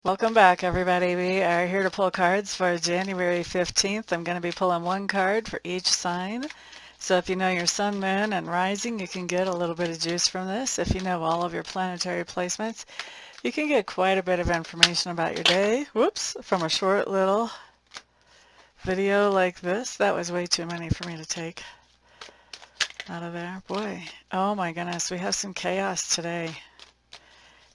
Welcome back, everybody. We are here to pull cards for January 15th. I'm going to be pulling one card for each sign. So if you know your sun, moon, and rising, you can get a little bit of juice from this. If you know all of your planetary placements, you can get quite a bit of information about your day. Whoops, from a short little video like this. That was way too many for me to take out of there. Boy, oh my goodness, we have some chaos today.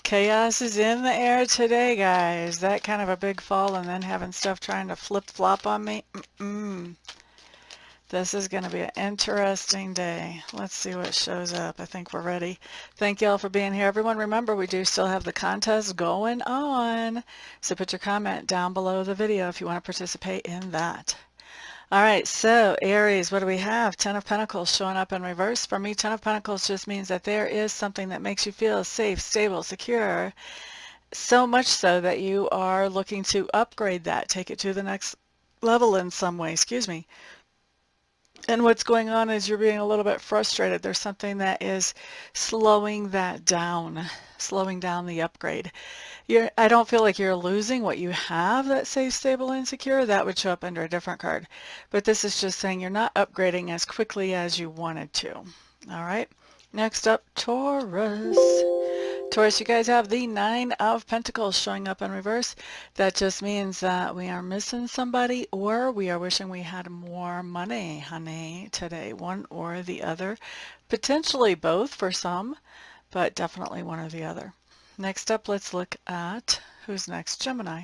Chaos is in the air today, guys. That kind of a big fall and then having stuff trying to flip-flop on me. This is going to be an interesting day. Let's see what shows up. I think we're ready. Thank you all for being here. Everyone, remember, we do still have the contest going on. So put your comment down below the video if you want to participate in that. All right, so Aries, what do we have? Ten of Pentacles showing up in reverse. For me, Ten of Pentacles just means that there is something that makes you feel safe, stable, secure, so much so that you are looking to upgrade that, take it to the next level in some way, excuse me. And what's going on is you're being a little bit frustrated. There's something that is slowing that down, slowing down the upgrade. I don't feel like you're losing what you have that's safe, stable, and secure. That would show up under a different card. But this is just saying you're not upgrading as quickly as you wanted to. All right. Next up, Taurus. Taurus, you guys have the Nine of Pentacles showing up in reverse. That just means that we are missing somebody or we are wishing we had more money, honey, today. One or the other. Potentially both for some, but definitely one or the other. Next up, let's look at who's next. Gemini.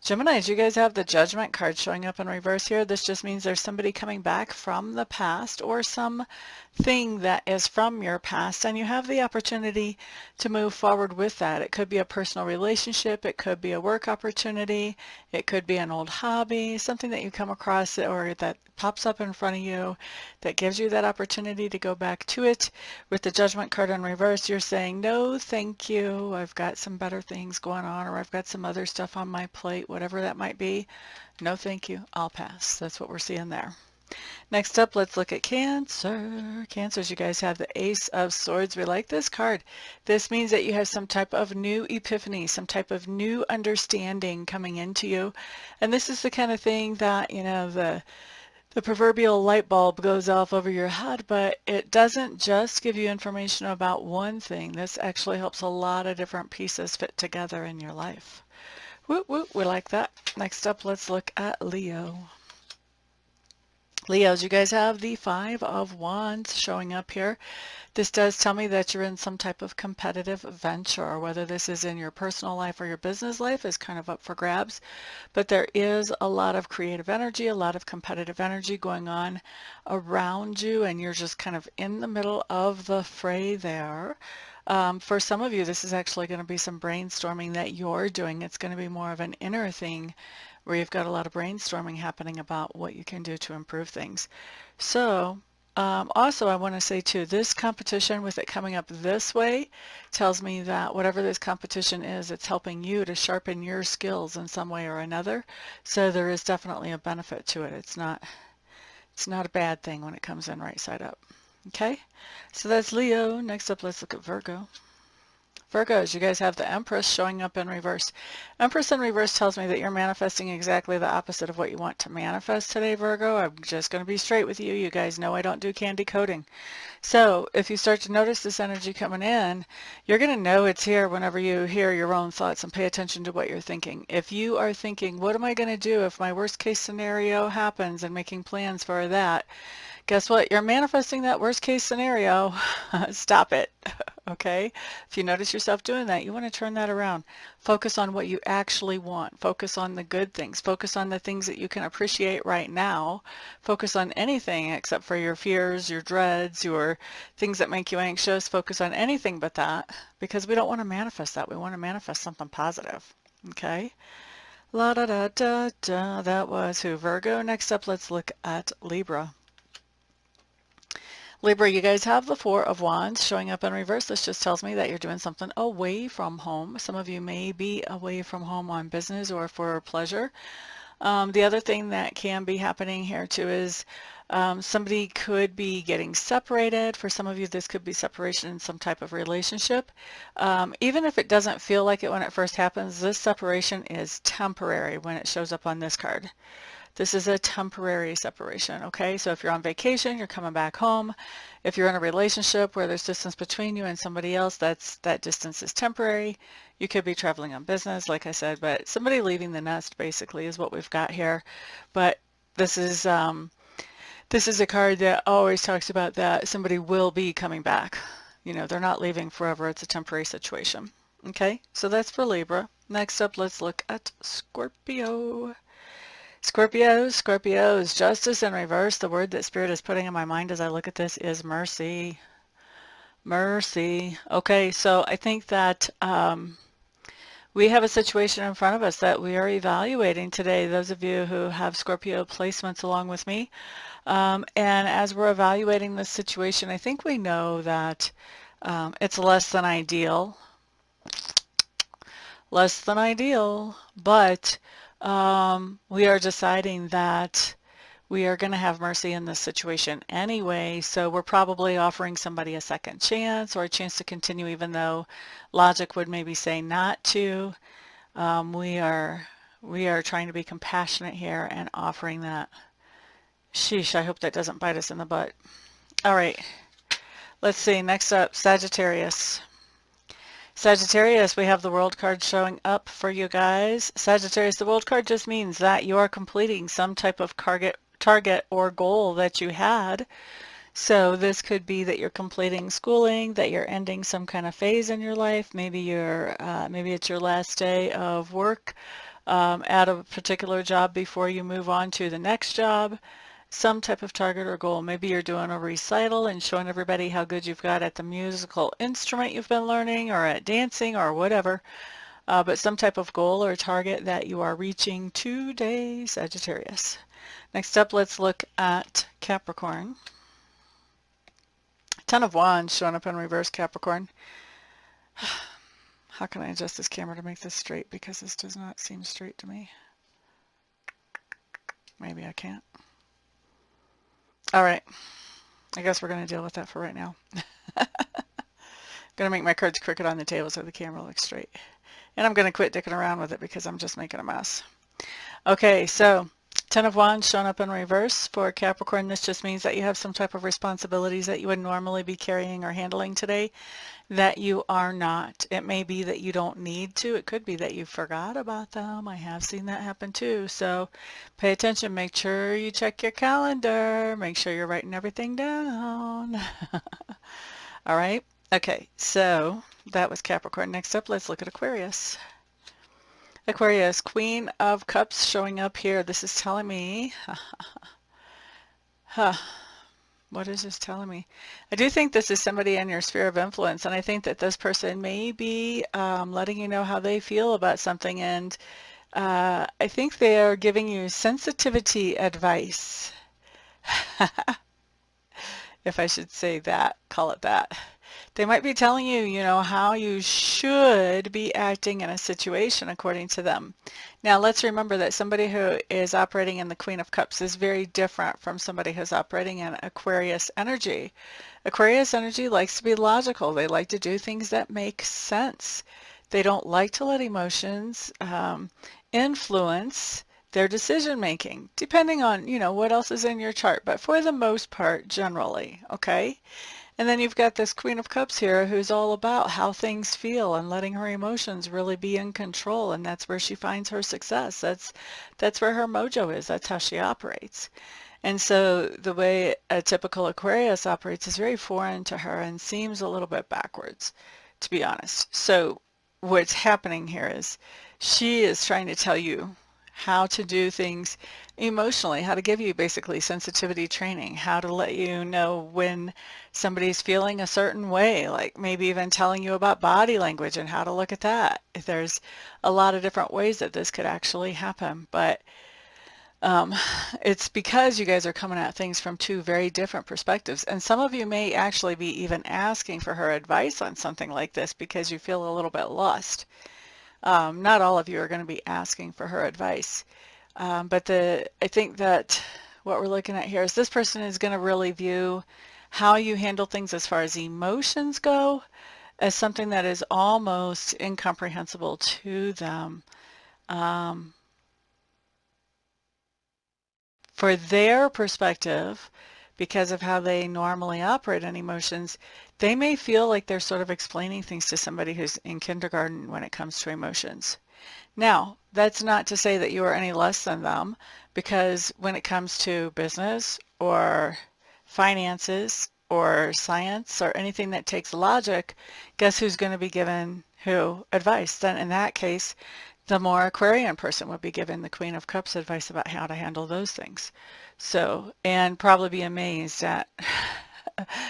Geminis, you guys have the Judgment card showing up in reverse here. This just means there's somebody coming back from the past or something that is from your past, and you have the opportunity to move forward with that. It could be a personal relationship, it could be a work opportunity, it could be an old hobby, something that you come across or that pops up in front of you that gives you that opportunity to go back to it. With the Judgment card in reverse, you're saying, no, thank you. I've got some better things going on, or I've got some other stuff on my plate, whatever that might be. No, thank you. I'll pass. That's what we're seeing there. Next up, let's look at Cancer. Cancers, you guys have the Ace of Swords. We like this card. This means that you have some type of new epiphany, some type of new understanding coming into you. And this is the kind of thing that, you know, the proverbial light bulb goes off over your head, but it doesn't just give you information about one thing. This actually helps a lot of different pieces fit together in your life. Woo woo, we like that. Next up, let's look at Leo. Leos, you guys have the Five of Wands showing up here. This does tell me that you're in some type of competitive venture, whether this is in your personal life or your business life is kind of up for grabs. But there is a lot of creative energy, a lot of competitive energy going on around you, and you're just kind of in the middle of the fray there. For some of you, this is actually going to be some brainstorming that you're doing. It's going to be more of an inner thing where you've got a lot of brainstorming happening about what you can do to improve things. So also I want to say too, this competition with it coming up this way tells me that whatever this competition is, it's helping you to sharpen your skills in some way or another. So there is definitely a benefit to it. It's not a bad thing when it comes in right side up. Okay, so that's Leo. Next up, let's look at Virgo. Virgos, you guys have the Empress showing up in reverse. Empress in reverse tells me that you're manifesting exactly the opposite of what you want to manifest today, Virgo. I'm just going to be straight with you. You guys know I don't do candy coating. So if you start to notice this energy coming in, you're going to know it's here whenever you hear your own thoughts and pay attention to what you're thinking. If you are thinking, what am I going to do if my worst case scenario happens, and making plans for that, guess what? You're manifesting that worst case scenario. Stop it. Okay? If you notice yourself doing that, you want to turn that around. Focus on what you actually want. Focus on the good things. Focus on the things that you can appreciate right now. Focus on anything except for your fears, your dreads, your things that make you anxious. Focus on anything but that, because we don't want to manifest that. We want to manifest something positive. Okay? La da da da da. That was who? Virgo. Next up, let's look at Libra. Libra, you guys have the Four of Wands showing up in reverse. This just tells me that you're doing something away from home. Some of you may be away from home on business or for pleasure. The other thing that can be happening here too is somebody could be getting separated. For some of you, this could be separation in some type of relationship. Even if it doesn't feel like it when it first happens, this separation is temporary when it shows up on this card. This is a temporary separation, okay? So if you're on vacation, you're coming back home. If you're in a relationship where there's distance between you and somebody else, that distance is temporary. You could be traveling on business, like I said, but somebody leaving the nest basically is what we've got here. But this is a card that always talks about that somebody will be coming back. You know, they're not leaving forever. It's a temporary situation. Okay, so that's for Libra. Next up, let's look at Scorpio. Scorpios, justice in reverse. The word that Spirit is putting in my mind as I look at this is mercy. Mercy. Okay, so I think that we have a situation in front of us that we are evaluating today, those of you who have Scorpio placements along with me. And as we're evaluating this situation, I think we know that it's less than ideal, but we are deciding that we are going to have mercy in this situation anyway, so we're probably offering somebody a second chance or a chance to continue even though logic would maybe say not to. We are trying to be compassionate here and offering that. Sheesh, I hope that doesn't bite us in the butt. All right, let's see. Next up, Sagittarius. Sagittarius, we have the World card showing up for you guys. Sagittarius, the World card just means that you are completing some type of target or goal that you had. So this could be that you're completing schooling, that you're ending some kind of phase in your life. Maybe it's your last day of work at a particular job before you move on to the next job. Some type of target or goal. Maybe you're doing a recital and showing everybody how good you've got at the musical instrument you've been learning or at dancing or whatever. But some type of goal or target that you are reaching today, Sagittarius. Next up, let's look at Capricorn. Ten of Wands showing up in reverse, Capricorn. How can I adjust this camera to make this straight? Because this does not seem straight to me. Maybe I can't. All right. I guess we're going to deal with that for right now. I'm going to make my cards crooked on the table so the camera looks straight. And I'm going to quit dicking around with it because I'm just making a mess. Okay, so Ten of Wands showing up in reverse for Capricorn. This just means that you have some type of responsibilities that you would normally be carrying or handling today that you are not. It may be that you don't need to. It could be that you forgot about them. I have seen that happen too. So pay attention. Make sure you check your calendar. Make sure you're writing everything down. All right. Okay, so that was Capricorn. Next up, let's look at Aquarius. Aquarius, Queen of Cups showing up here. This is telling me, what is this telling me? I do think this is somebody in your sphere of influence, and I think that this person may be letting you know how they feel about something, and I think they are giving you sensitivity advice. If I should say that, call it that. They might be telling you, you know, how you should be acting in a situation according to them. Now, let's remember that somebody who is operating in the Queen of Cups is very different from somebody who's operating in Aquarius energy. Aquarius energy likes to be logical. They like to do things that make sense. They don't like to let emotions influence their decision making, depending on, you know, what else is in your chart, but for the most part, generally, okay? And then you've got this Queen of Cups here who's all about how things feel and letting her emotions really be in control, and that's where she finds her success. That's where her mojo is. That's how she operates. And so the way a typical Aquarius operates is very foreign to her and seems a little bit backwards, to be honest. So what's happening here is she is trying to tell you how to do things emotionally, how to give you basically sensitivity training, how to let you know when somebody's feeling a certain way, like maybe even telling you about body language and how to look at that. There's a lot of different ways that this could actually happen, but it's because you guys are coming at things from two very different perspectives, and some of you may actually be even asking for her advice on something like this because you feel a little bit lost. Not all of you are going to be asking for her advice. But I think that what we're looking at here is this person is going to really view how you handle things as far as emotions go as something that is almost incomprehensible to them. For their perspective, because of how they normally operate in emotions, they may feel like they're sort of explaining things to somebody who's in kindergarten when it comes to emotions. Now, that's not to say that you are any less than them, because when it comes to business or finances or science or anything that takes logic, guess who's going to be given who advice? Then in that case, the more Aquarian person would be given the Queen of Cups advice about how to handle those things. So, and probably be amazed at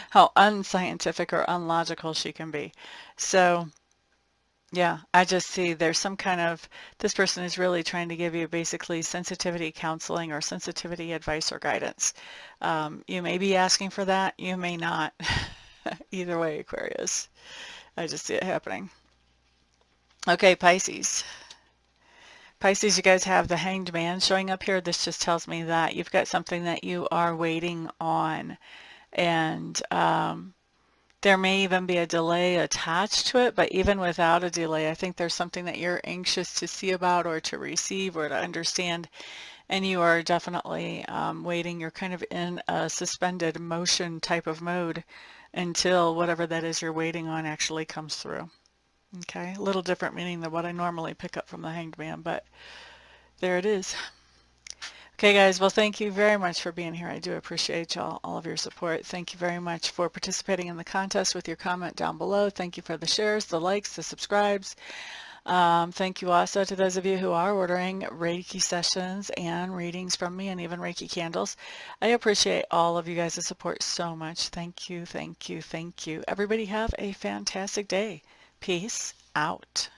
how unscientific or unlogical she can be. So, yeah, I just see there's some kind of, this person is really trying to give you basically sensitivity counseling or sensitivity advice or guidance. You may be asking for that, you may not. Either way, Aquarius. I just see it happening. Okay, Pisces. Pisces, you guys have the Hanged Man showing up here. This just tells me that you've got something that you are waiting on, and there may even be a delay attached to it, but even without a delay, I think there's something that you're anxious to see about or to receive or to understand, and you are definitely waiting. You're kind of in a suspended motion type of mode until whatever that is you're waiting on actually comes through. Okay, a little different meaning than what I normally pick up from the Hanged Man, but there it is. Okay, guys, well, thank you very much for being here. I do appreciate all of your support. Thank you very much for participating in the contest with your comment down below. Thank you for the shares, the likes, the subscribes. Thank you also to those of you who are ordering Reiki sessions and readings from me and even Reiki candles. I appreciate all of you guys' support so much. Thank you, thank you, thank you. Everybody have a fantastic day. Peace out.